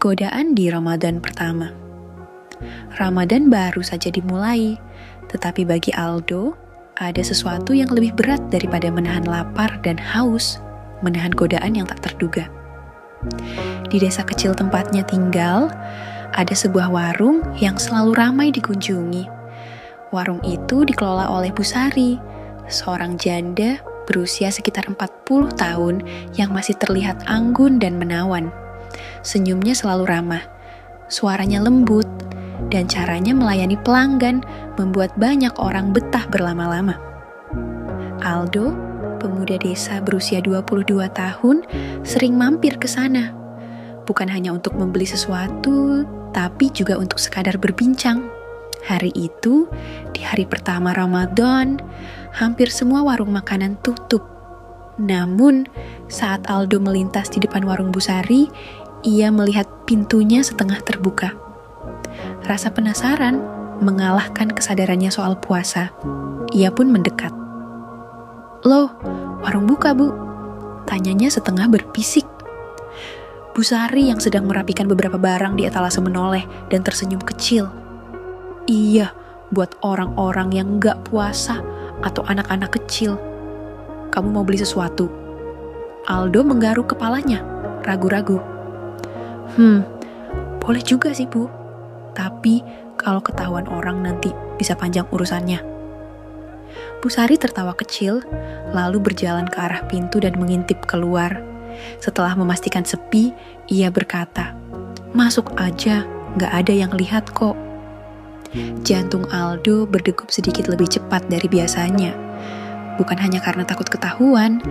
Godaan di Ramadan pertama. Ramadan baru saja dimulai, tetapi bagi Aldo, ada sesuatu yang lebih berat daripada menahan lapar dan haus, menahan godaan yang tak terduga. Di desa kecil tempatnya tinggal, ada sebuah warung yang selalu ramai dikunjungi. Warung itu dikelola oleh Bu Sari, seorang janda berusia sekitar 40 tahun yang masih terlihat anggun dan menawan. Senyumnya selalu ramah, suaranya lembut, dan caranya melayani pelanggan membuat banyak orang betah berlama-lama. Aldo, pemuda desa berusia 22 tahun, sering mampir ke sana. Bukan hanya untuk membeli sesuatu, tapi juga untuk sekadar berbincang. Hari itu, di hari pertama Ramadan, hampir semua warung makanan tutup. Namun, saat Aldo melintas di depan warung Bu Sari, ia melihat pintunya setengah terbuka. Rasa penasaran mengalahkan kesadarannya soal puasa. Ia pun mendekat. "Loh, warung buka, Bu?" tanyanya setengah berbisik. Bu Sari yang sedang merapikan beberapa barang di etalase menoleh dan tersenyum kecil. "Iya, buat orang-orang yang gak puasa atau anak-anak kecil. Kamu mau beli sesuatu?" Aldo menggaruk kepalanya, ragu-ragu. Boleh juga sih, Bu. Tapi kalau ketahuan orang nanti bisa panjang urusannya." Bu Sari tertawa kecil, lalu berjalan ke arah pintu dan mengintip keluar. Setelah memastikan sepi, ia berkata, "Masuk aja, gak ada yang lihat kok." Jantung Aldo berdegup sedikit lebih cepat dari biasanya. Bukan hanya karena takut ketahuan,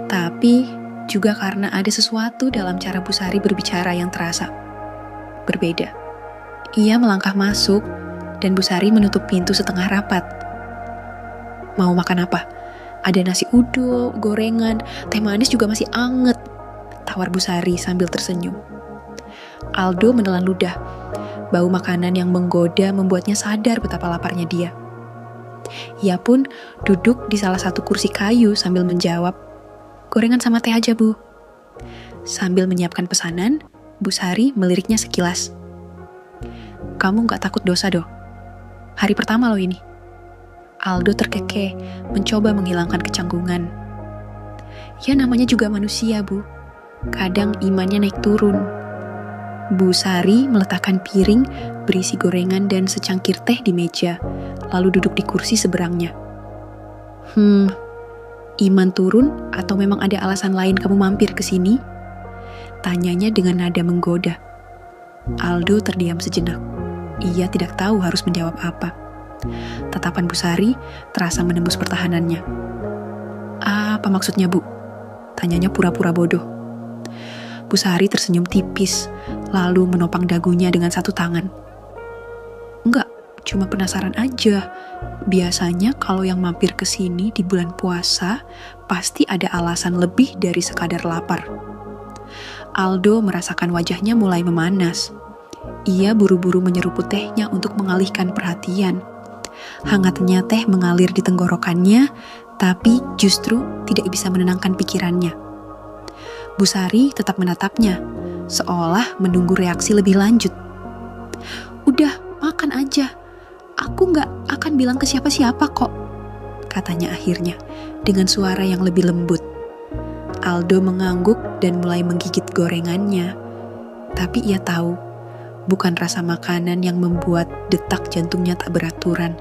tapi juga karena ada sesuatu dalam cara Bu Sari berbicara yang terasa berbeda. Ia melangkah masuk, dan Bu Sari menutup pintu setengah rapat. "Mau makan apa? Ada nasi uduk, gorengan, teh manis juga masih anget," tawar Bu Sari sambil tersenyum. Aldo menelan ludah. Bau makanan yang menggoda membuatnya sadar betapa laparnya dia. Ia pun duduk di salah satu kursi kayu sambil menjawab, "Gorengan sama teh aja, Bu." Sambil menyiapkan pesanan, Bu Sari meliriknya sekilas. "Kamu gak takut dosa, Do? Hari pertama loh ini." Aldo terkekeh, mencoba menghilangkan kecanggungan. "Ya namanya juga manusia, Bu. Kadang imannya naik turun." Bu Sari meletakkan piring berisi gorengan dan secangkir teh di meja, lalu duduk di kursi seberangnya. Iman turun atau memang ada alasan lain kamu mampir ke sini?" tanyanya dengan nada menggoda. Aldo terdiam sejenak. Ia tidak tahu harus menjawab apa. Tatapan Bu Sari terasa menembus pertahanannya. "Apa maksudnya, Bu?" tanyanya pura-pura bodoh. Bu Sari tersenyum tipis, lalu menopang dagunya dengan satu tangan. "Enggak, cuma penasaran aja. Biasanya kalau yang mampir ke sini di bulan puasa, pasti ada alasan lebih dari sekadar lapar." Aldo merasakan wajahnya mulai memanas. Ia buru-buru menyeruput tehnya untuk mengalihkan perhatian. Hangatnya teh mengalir di tenggorokannya, tapi justru tidak bisa menenangkan pikirannya. Bu Sari tetap menatapnya, seolah menunggu reaksi lebih lanjut. "Udah, makan aja. Aku gak akan bilang ke siapa-siapa kok," katanya akhirnya, dengan suara yang lebih lembut. Aldo mengangguk dan mulai menggigit gorengannya. Tapi ia tahu, bukan rasa makanan yang membuat detak jantungnya tak beraturan,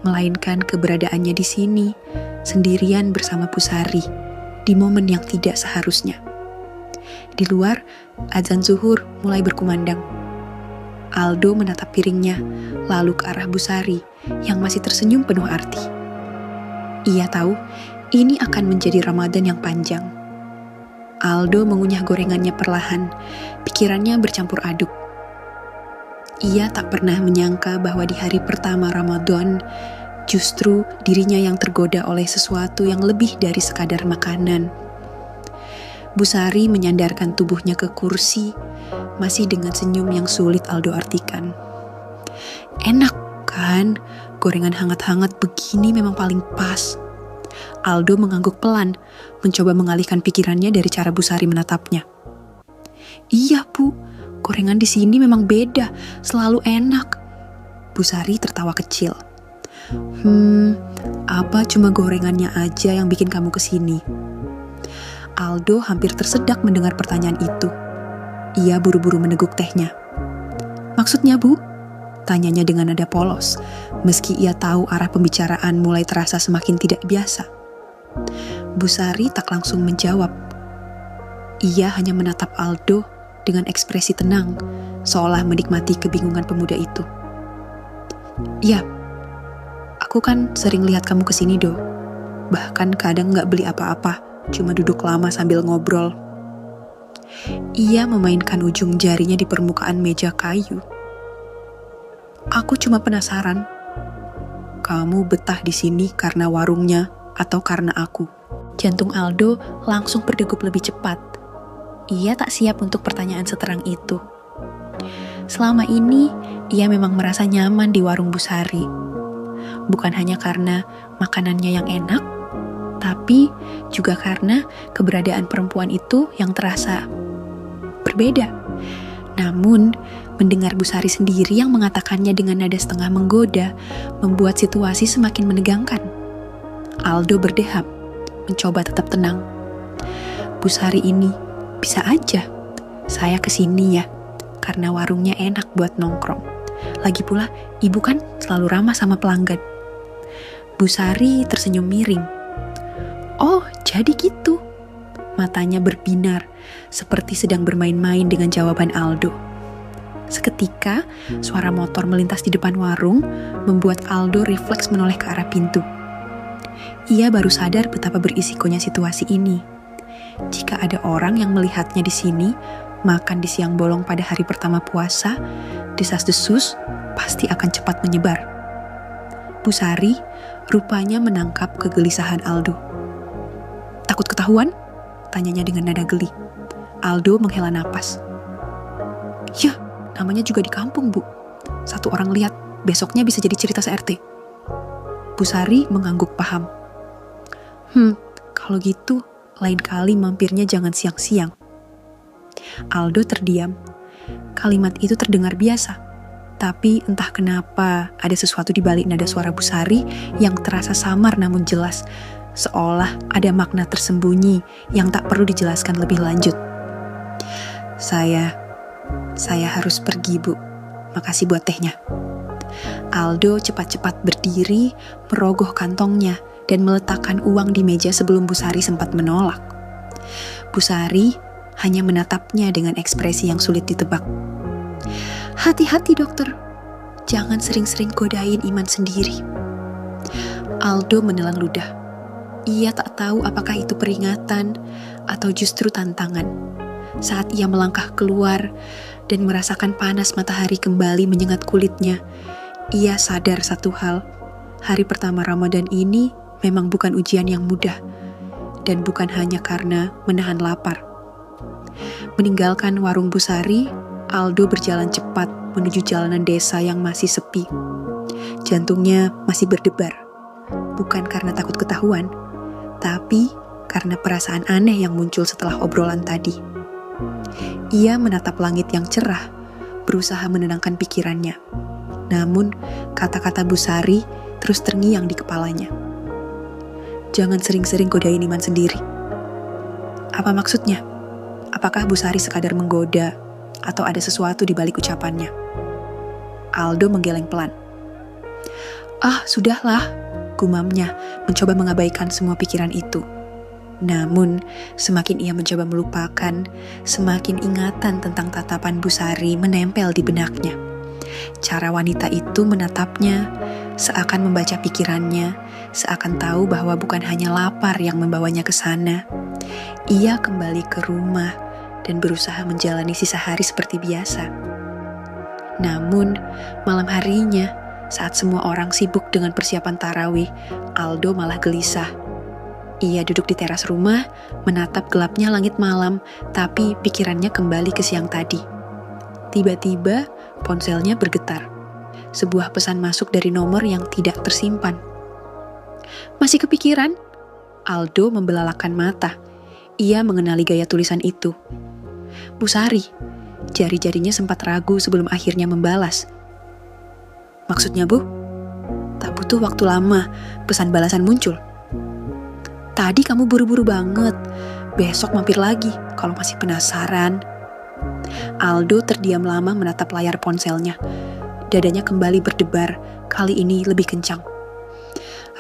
melainkan keberadaannya di sini, sendirian bersama Bu Sari, di momen yang tidak seharusnya. Di luar, azan zuhur mulai berkumandang. Aldo menatap piringnya, lalu ke arah Bu Sari yang masih tersenyum penuh arti. Ia tahu ini akan menjadi Ramadan yang panjang. Aldo mengunyah gorengannya perlahan, pikirannya bercampur aduk. Ia tak pernah menyangka bahwa di hari pertama Ramadan, justru dirinya yang tergoda oleh sesuatu yang lebih dari sekadar makanan. Bu Sari menyandarkan tubuhnya ke kursi, masih dengan senyum yang sulit Aldo artikan. "Enak kan? Gorengan hangat-hangat begini memang paling pas." Aldo mengangguk pelan, mencoba mengalihkan pikirannya dari cara Bu Sari menatapnya. "Iya, Bu, Gorengan di sini memang beda, selalu enak. Bu Sari tertawa kecil. Apa cuma gorengannya aja yang bikin kamu kesini? Aldo hampir tersedak mendengar pertanyaan itu. Ia buru-buru meneguk tehnya. Maksudnya, Bu? Tanyanya dengan nada polos, meski ia tahu arah pembicaraan mulai terasa semakin tidak biasa. Bu Sari tak langsung menjawab. Ia hanya menatap Aldo dengan ekspresi tenang, seolah menikmati kebingungan pemuda itu. Ya, aku kan sering lihat kamu kesini, Do. Bahkan kadang gak beli apa-apa, cuma duduk lama sambil ngobrol. Ia memainkan ujung jarinya di permukaan meja kayu. Aku cuma penasaran, kamu betah di sini karena warungnya atau karena aku? Jantung Aldo langsung berdegup lebih cepat. Ia tak siap untuk pertanyaan seterang itu. Selama ini, ia memang merasa nyaman di warung Bu Sari. Bukan hanya karena makanannya yang enak, tapi juga karena keberadaan perempuan itu yang terasa berbeda. Namun, mendengar Bu Sari sendiri yang mengatakannya dengan nada setengah menggoda, membuat situasi semakin menegangkan. Aldo berdeham, mencoba tetap tenang. Bu Sari ini, bisa aja saya kesini ya, karena warungnya enak buat nongkrong. Lagi pula, ibu kan selalu ramah sama pelanggan. Bu Sari tersenyum miring. Oh, jadi gitu. Matanya berbinar, seperti sedang bermain-main dengan jawaban Aldo. Seketika, suara motor melintas di depan warung, membuat Aldo refleks menoleh ke arah pintu. Ia baru sadar betapa berisikonya situasi ini. Jika ada orang yang melihatnya di sini, makan di siang bolong pada hari pertama puasa, desas-desus pasti akan cepat menyebar. Bu Sari rupanya menangkap kegelisahan Aldo. Takut ketahuan? Tanyanya dengan nada geli. Aldo menghela napas. Ya, namanya juga di kampung, Bu. Satu orang lihat, besoknya bisa jadi cerita se-RT. Bu Sari mengangguk paham. Kalau gitu, lain kali mampirnya jangan siang-siang. Aldo terdiam. Kalimat itu terdengar biasa. Tapi entah kenapa ada sesuatu di balik nada suara Bu Sari yang terasa samar namun jelas. Seolah ada makna tersembunyi yang tak perlu dijelaskan lebih lanjut. Saya harus pergi, Bu. Makasih buat tehnya. Aldo cepat-cepat berdiri, merogoh kantongnya, dan meletakkan uang di meja sebelum Bu Sari sempat menolak. Bu Sari hanya menatapnya dengan ekspresi yang sulit ditebak. Hati-hati, dokter. Jangan sering-sering godain iman sendiri. Aldo menelan ludah. Ia tak tahu apakah itu peringatan atau justru tantangan. Saat ia melangkah keluar dan merasakan panas matahari kembali menyengat kulitnya, ia sadar satu hal. Hari pertama Ramadan ini memang bukan ujian yang mudah, dan bukan hanya karena menahan lapar. Meninggalkan warung Bu Sari, Aldo berjalan cepat menuju jalanan desa yang masih sepi. Jantungnya masih berdebar, bukan karena takut ketahuan, tapi karena perasaan aneh yang muncul setelah obrolan tadi. Ia menatap langit yang cerah, berusaha menenangkan pikirannya. Namun, kata-kata Bu Sari terus terngiang di kepalanya. Jangan sering-sering godain iman sendiri. Apa maksudnya? Apakah Bu Sari sekadar menggoda atau ada sesuatu di balik ucapannya? Aldo menggeleng pelan. Sudahlah, gumamnya, mencoba mengabaikan semua pikiran itu. Namun, semakin ia mencoba melupakan, semakin ingatan tentang tatapan Bu Sari menempel di benaknya. Cara wanita itu menatapnya, seakan membaca pikirannya, seakan tahu bahwa bukan hanya lapar yang membawanya ke sana. Ia kembali ke rumah dan berusaha menjalani sisa hari seperti biasa. Namun, malam harinya, saat semua orang sibuk dengan persiapan tarawih, Aldo malah gelisah. Ia duduk di teras rumah, menatap gelapnya langit malam, tapi pikirannya kembali ke siang tadi. Tiba-tiba, ponselnya bergetar. Sebuah pesan masuk dari nomor yang tidak tersimpan. Masih kepikiran? Aldo membelalakan mata. Ia mengenali gaya tulisan itu. Bu Sari, Jari-jarinya sempat ragu sebelum akhirnya membalas. Maksudnya, Bu? Tak butuh waktu lama, pesan balasan muncul. Tadi kamu buru-buru banget. Besok mampir lagi kalau masih penasaran. Aldo terdiam lama menatap layar ponselnya. Dadanya kembali berdebar, kali ini lebih kencang.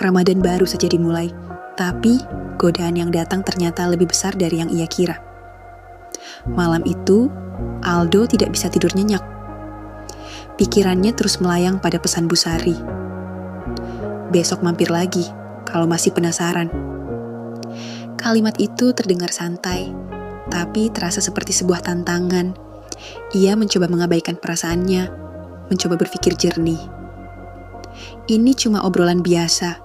Ramadan baru saja dimulai, tapi godaan yang datang ternyata lebih besar dari yang ia kira. Malam itu, Aldo tidak bisa tidur nyenyak. Pikirannya terus melayang pada pesan Bu Sari. Besok mampir lagi, kalau masih penasaran. Kalimat itu terdengar santai, tapi terasa seperti sebuah tantangan. Ia mencoba mengabaikan perasaannya, mencoba berpikir jernih. Ini cuma obrolan biasa.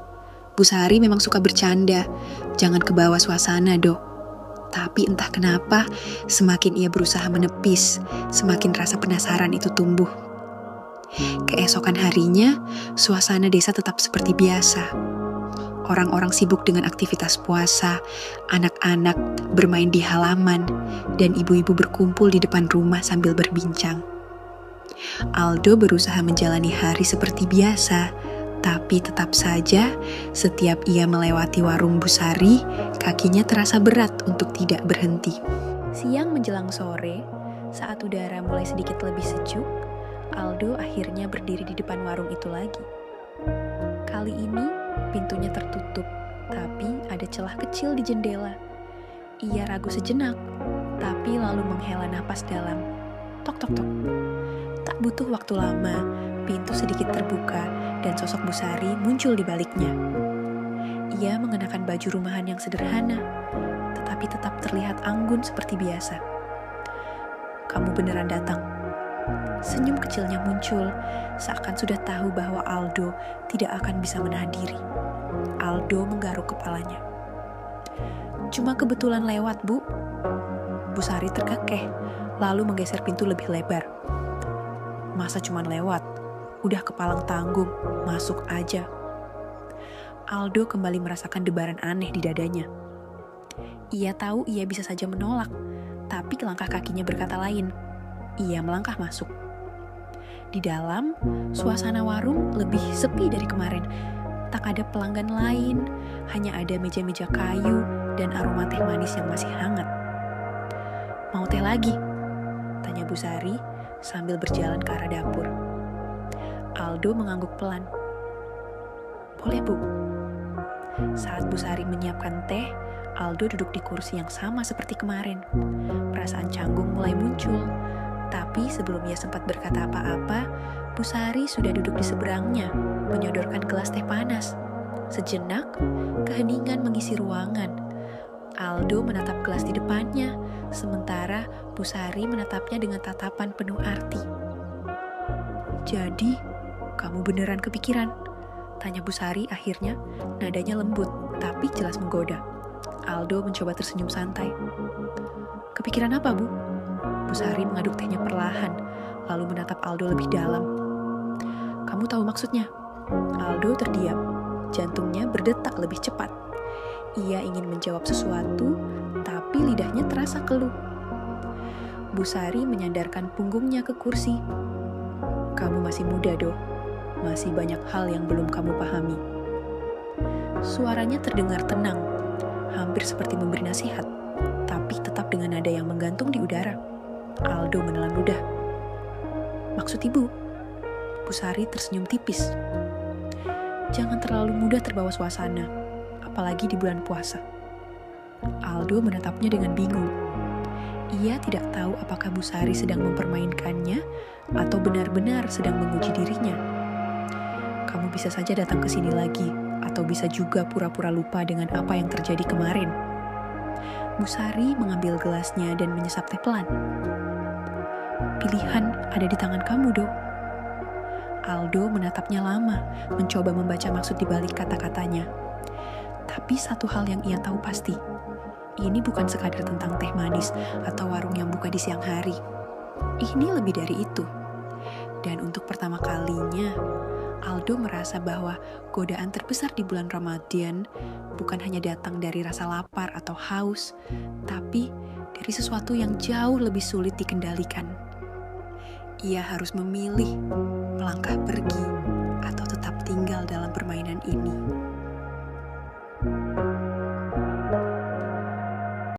Bu Sari memang suka bercanda, jangan kebawa suasana, Dok. Tapi entah kenapa, semakin ia berusaha menepis, semakin rasa penasaran itu tumbuh. Keesokan harinya, suasana desa tetap seperti biasa. Orang-orang sibuk dengan aktivitas puasa, anak-anak bermain di halaman, dan ibu-ibu berkumpul di depan rumah sambil berbincang. Aldo berusaha menjalani hari seperti biasa, tapi tetap saja setiap ia melewati warung Bu Sari, kakinya terasa berat untuk tidak berhenti. Siang menjelang sore, saat udara mulai sedikit lebih sejuk, Aldo akhirnya berdiri di depan warung itu lagi. Kali ini, pintunya tertutup, tapi ada celah kecil di jendela. Ia ragu sejenak, tapi lalu menghela napas dalam. Tok tok tok. Tak butuh waktu lama, pintu sedikit terbuka dan sosok Bu Sari muncul di baliknya. Ia mengenakan baju rumahan yang sederhana, tetapi tetap terlihat anggun seperti biasa. Kamu beneran datang? Senyum kecilnya muncul, seakan sudah tahu bahwa Aldo tidak akan bisa menahan diri. Aldo menggaruk kepalanya. Cuma kebetulan lewat, Bu. Bu Sari terkekeh, lalu menggeser pintu lebih lebar. Masa cuma lewat? Udah kepalang tanggung, masuk aja. Aldo kembali merasakan debaran aneh di dadanya. Ia tahu ia bisa saja menolak, tapi langkah kakinya berkata lain. Ia melangkah masuk. Di dalam, suasana warung lebih sepi dari kemarin. Tak ada pelanggan lain, hanya ada meja-meja kayu dan aroma teh manis yang masih hangat. Mau teh lagi? Tanya Bu Sari sambil berjalan ke arah dapur. Aldo mengangguk pelan. Boleh, Bu. Saat Bu Sari menyiapkan teh, Aldo duduk di kursi yang sama seperti kemarin. Perasaan canggung mulai muncul. Tapi sebelum ia sempat berkata apa-apa, Bu Sari sudah duduk di seberangnya, menyodorkan gelas teh panas. Sejenak, keheningan mengisi ruangan. Aldo menatap gelas di depannya, sementara Bu Sari menatapnya dengan tatapan penuh arti. Jadi, kamu beneran kepikiran? Tanya Bu Sari akhirnya, nadanya lembut, tapi jelas menggoda. Aldo mencoba tersenyum santai. Kepikiran apa, Bu? Bu Sari mengaduk tehnya perlahan, lalu menatap Aldo lebih dalam. Kamu tahu maksudnya? Aldo terdiam, jantungnya berdetak lebih cepat. Ia ingin menjawab sesuatu, tapi lidahnya terasa keluh. Bu Sari menyandarkan punggungnya ke kursi. Kamu masih muda, Do. Masih banyak hal yang belum kamu pahami. Suaranya terdengar tenang, hampir seperti memberi nasihat, tapi tetap dengan nada yang menggantung di udara. Aldo menelan ludah. Maksud Ibu? Bu Sari tersenyum tipis. Jangan terlalu mudah terbawa suasana, apalagi di bulan puasa. Aldo menatapnya dengan bingung. Ia tidak tahu apakah Bu Sari sedang mempermainkannya atau benar-benar sedang menguji dirinya. Kamu bisa saja datang ke sini lagi, atau bisa juga pura-pura lupa dengan apa yang terjadi kemarin. Bu Sari mengambil gelasnya dan menyesap teh pelan. Pilihan ada di tangan kamu, Do. Aldo menatapnya lama, mencoba membaca maksud di balik kata-katanya. Tapi satu hal yang ia tahu pasti, ini bukan sekadar tentang teh manis atau warung yang buka di siang hari. Ini lebih dari itu. Dan untuk pertama kalinya, Aldo merasa bahwa godaan terbesar di bulan Ramadan bukan hanya datang dari rasa lapar atau haus, tapi dari sesuatu yang jauh lebih sulit dikendalikan, ia harus memilih melangkah pergi atau tetap tinggal dalam permainan ini.